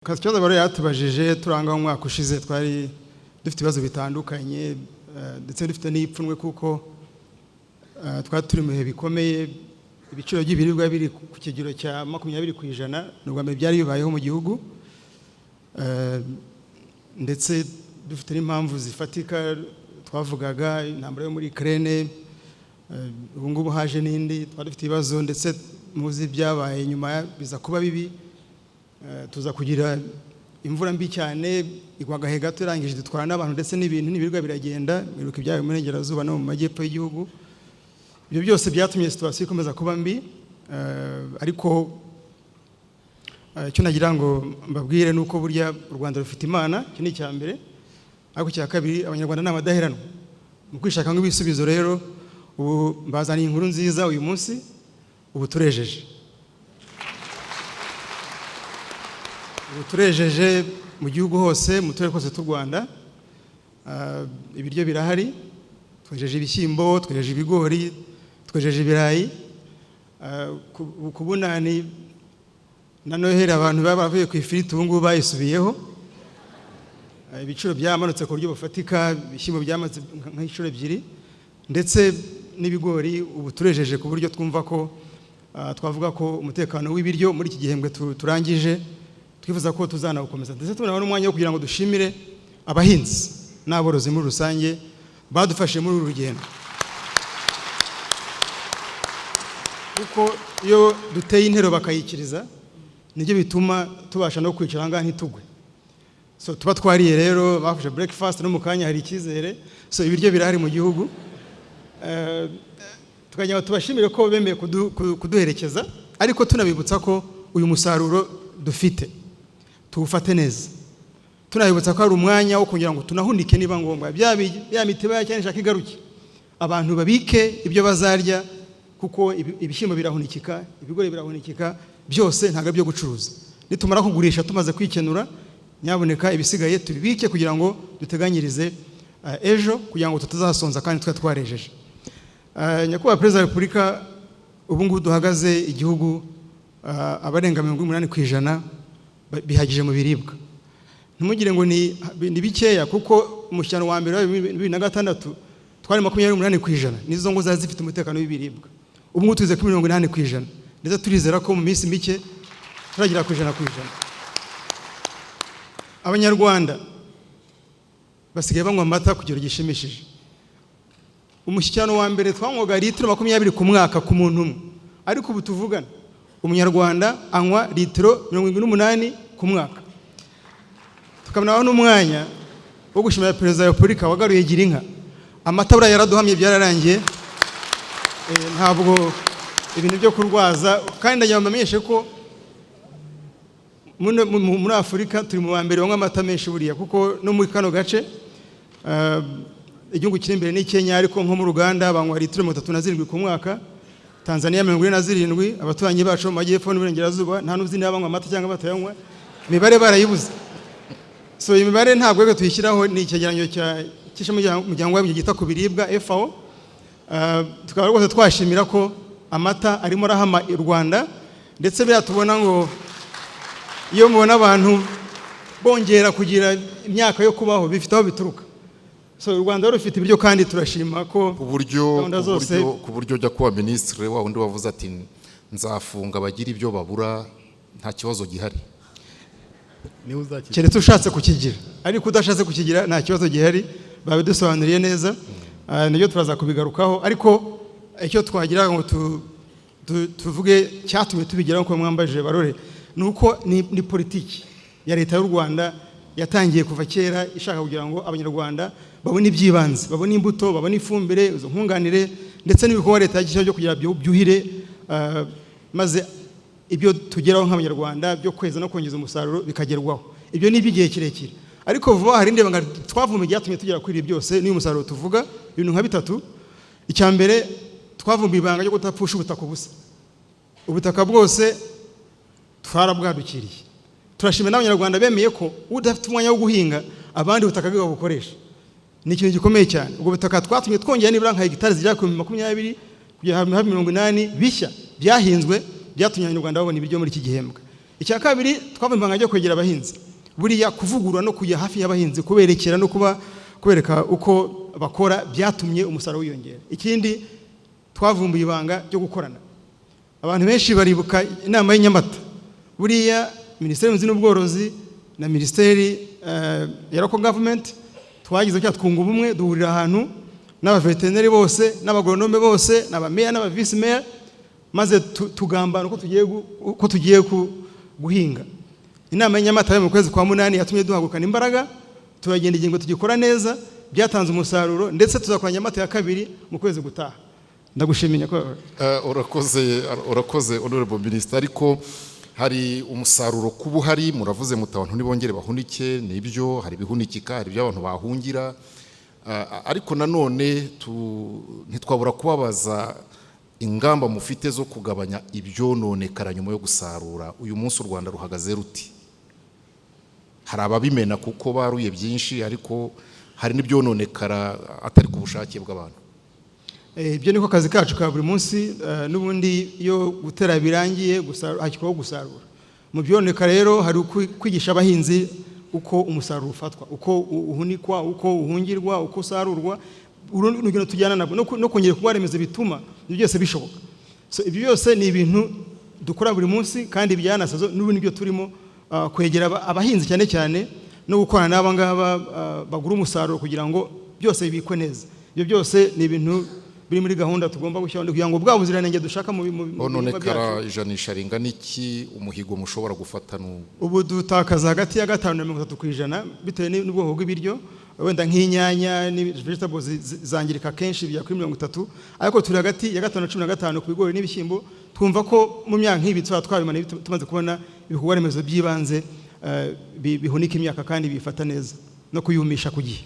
Ikibazo bari yatubajije turanga mu mwaka ushize twari dufite ibibazo bitandukanye ndetse dufite n'ipfunwe kuko twari turi mu bihe bikomeye, ibiciro by'ibiribwa biri ku kigero cya 20% n'ubwo byari bibayeho mu gihugu, ndetse dufite n'impamvu zifatika twavugaga intambara yo muri Ukraine, ubu ngubu haje n'indi, twari dufite ibibazo ndetse muzi byabaye nyuma biza kuba bibi. Tuza kugira imvura mbi cyane igwa gahe gato irangije dutwara n'abantu ndetse n'ibintu n'ibirwa biragenda biruka ibyawe mu Burengerazuba no mu majyepfo y'igihugu. Ibyo byose byatumye situation ikomeza kuba mbi, ariko icyo nagira ngo mbabwire nuko burya u Rwanda rufite Imana, cyo ni cyambere, ariko cya kabiri abanyarwanda n'abadaheranwa mu kwishaka ngo ibisubizo. Rero ubu mbazaniye inkuru nziza uyu munsi, ubu turejeje mu gihugu hose, mu turere twose tw'u Rwanda. Ibiryo birahari, twejeje ibishyimbo, twejeje ibigori, twejeje ibirayi. Ku bunani na Noheli abantu bavuye ku ifiriti ubu ngubu bayisubiyeho. Ibiciro byamanutse ku buryo bufatika, ibishyimbo byamaze nk'inshuro 2, ndetse n'ibigori ubu turejeje ku buryo twumva ko twavuga ko umutekano w'ibiryo muri iki gihembwe turangije twifuza ko tuzanawukomeza, ndetse tubona n'umwanya wo kugira ngo dushimire abahinzi n'aborozi muri rusange badufashe muri uru rugendo, kuko iyo duteye intero bakayikiriza nibyo bituma tubasha no kwicara ngaha ntitugwe. So tuba twariye rero, bafashe breakfast no mu kanya hari icyizere, so ibiryo birahari mu gihugu. Tukajya tubashimire ko bemeye kuduherekeza, ariko tunabibutsa ko uyu musaruro dufite tuwufate neza, tunabibutsa ko ari umwanya wo kugira ngo tunahunike niba ngombwa bya mitiba cyane shaka igaruke, abantu babike ibyo bazarya, kuko ibishyimbo birahunikika, ibigori birahunikika, byose ntago byo gucuruza. Nitumara kugurisha tumaze kwikenura, nyaboneka ibisigaye tubibike kugira ngo duteganyirize ejo, kugira ngo tutazasonza kandi twarejeje. Nyakubahwa Perezida wa Repubulika, ubu ngubu duhagaze igihugu abarenga 80% bihagije mu biribwa. Ntumugire ngo ni bikeya, kuko umushyano wa mbere wa 2006 twari 28%, nizo ngo zazi zifite umutekano w'ibiribwa. Ubu ngubu tuze kuri 80%, ndetse turizera ko mu minsi mike turagira ku 100%. Abanyarwanda basigaye banywa amata ku kigero gishimishije. Umushyano wa mbere twanywaga litiro 20 ku mwaka ku muntu umwe, ariko ubu tuvugana Umunyarwanda anywa litiro 78 ku mwaka. Tukabona n'umwanya wo gushimira Perezida wa Repubulika wagaruye Girinka. Amata bura yaraduhamye byararangiye, ntabwo ibintu byo kurwaza, kandi ndanyambamenyeshe ko muri Afurika turi mu bambere banywa amata menshi buriya, kuko no muri kano gace igihugu kiri imbere ni Kenya, ariko nko mu Ruganda banywa litiro 37 ku mwaka, Tanzania 47, abaturanyi bacu mu majyepfo n'Uburengerazuba nta n'uzi niba banywa amata cyangwa batayanywa, imibare barayibuze. So imibare ntabwo rero tuyishyiraho, ni icyegeranyo cy'umuryango w'abibumbye gita ku biribwa FAO. Tukaba rwose twashimira ko amata arimo arahama i Rwanda, ndetse byatubona ngo iyo mubona abantu bongera kugira imyaka yo kubaho bifite aho bituruka. So u Rwanda rufite ibiryo, kandi turashima ko ku buryo jya kuba Minisitiri wa undi wavuze ati nzafunga abagira ibyo babura, nta kibazo gihari. Keretse ushatse kukigira, ariko udashatse kukigira nta kibazo gihari, babidusobanuriye neza. Nibyo turaza kubigarukaho, ariko icyo twagira ngo tuvuge cyatumye tubigeraho ko mwambajije Barore, nuko ni politiki ya leta y'u Rwanda yatangiye kuva kera, ishaka kugira ngo abanyarwanda babone ibyibanze, babone imbuto, babone ifumbire, izo nkunganire, ndetse n'ibikorwa leta yagishyiraho byo kugira byuhire, maze ibyo tugeraho nk'abanyarwanda byo kweza no kongeza umusaruro bikagerwaho. Ibyo ni iby'igihe kirekire, ariko vuba hari indebanga twavume byatumye tugera kuri ibi byose. N'uyu musaruro tuvuga ibintu nka 3. Icya mbere, twavumba ibanga ryo kutapfusha ubutaka ubusa. Ubutaka bwose twarabwadukiriye. Turashimira n'abanyarwanda bemeye ko udafite umwanya wo guhinga abandi ubutaka bwe babukoresha. Ni ikintu gikomeye cyane. Ubwo butaka twatumye twongera nibura nka hegitari zigera ku 20 kugera hafi 80 bishya byahinzwe, byatumye abanyarwanda babona ibiryo muri iki gihembwe. icya kabiri twavuye impanga yo kwegera abahinzi buriya kuvugurura no kujya hafi y'abahinzi kuberekera no kubereka uko bakora byatumye umusaruro wiyongera. Ikindi twavumbuye ibanga ryo gukorana. Abantu benshi baribuka inama y'Inyamata buriya Minisitiri y'Ubuhinzi n'Ubworozi na Minisiteri ya Local Government twagize cyo twunga ubumwe duhurira ahantu n'abaveterineri bose n'abagoronome bose n'abameya n'abavice meya maze tugambana uko tugiye guhinga. Inama y'Inyamata yo mu kwezi kwa 8 yatumye duhagukana imbaraga turagenda ingingo tugikora neza byatanze umusaruro ndetse tuzakora Nyamata ya 2 mu kwezi gutaha. Ndagushimiye ko urakoze honorable minister. Ariko hari umusaruro kubuhari muravuze mutabantu nibongere bahunike nibyo hari bihunikika hari byo abantu bahungira ariko nanone ntitwabura kubabaza ingamba mufite zo kugabanya ibyononekara nyuma yo gusarura. Uyu munsi u Rwanda ruhagaze ruti? Hari ababimena kuko baruye byinshi ariko hari n'ibyononekara atari ku bushake bw'abantu. Ibyo niko kazi kacu ka buri munsi n'ubundi iyo gutera birangiye hakikwaho gusarura. Mu byononekara rero hari kwigisha abahinzi uko umusaruro ufatwa, uko uhunikwa, uko uhungirwa, uko usarurwa, urugero tujyana nabo no kongera kuba remezo bituma ibyo byose bishoboka. So ibyo byose ni ibintu dukora buri munsi kandi byanasazo n'ubundi byo turimo kwegera abahinzi cyane cyane no gukorana n'aba ngaba bagura umusaruro kugira ngo byose bibikwe neza. Ibyo byose ni ibintu biri muri gahunda tugomba gushyira kugira ngo bwa buziranenge dushaka mu nonekara ijanisha ringana iki umuhigo mushobora gufata ubu dutakaza hagati ya 5 na 30% bitewe n'ubwoko bw'ibiryo. Wenda nk'inyanya ni vegetables zangirika kenshi bijya kuri 30 ariko turi hagati ya 5 na 15 ku bigori n'ibishyimbo. Twumva ko mu myaka nk'ibi twabimana tumaze kubona ibikorwa remezo by'ibanze bihunika imyaka kandi bifata neza no kuyumisha ku gihe.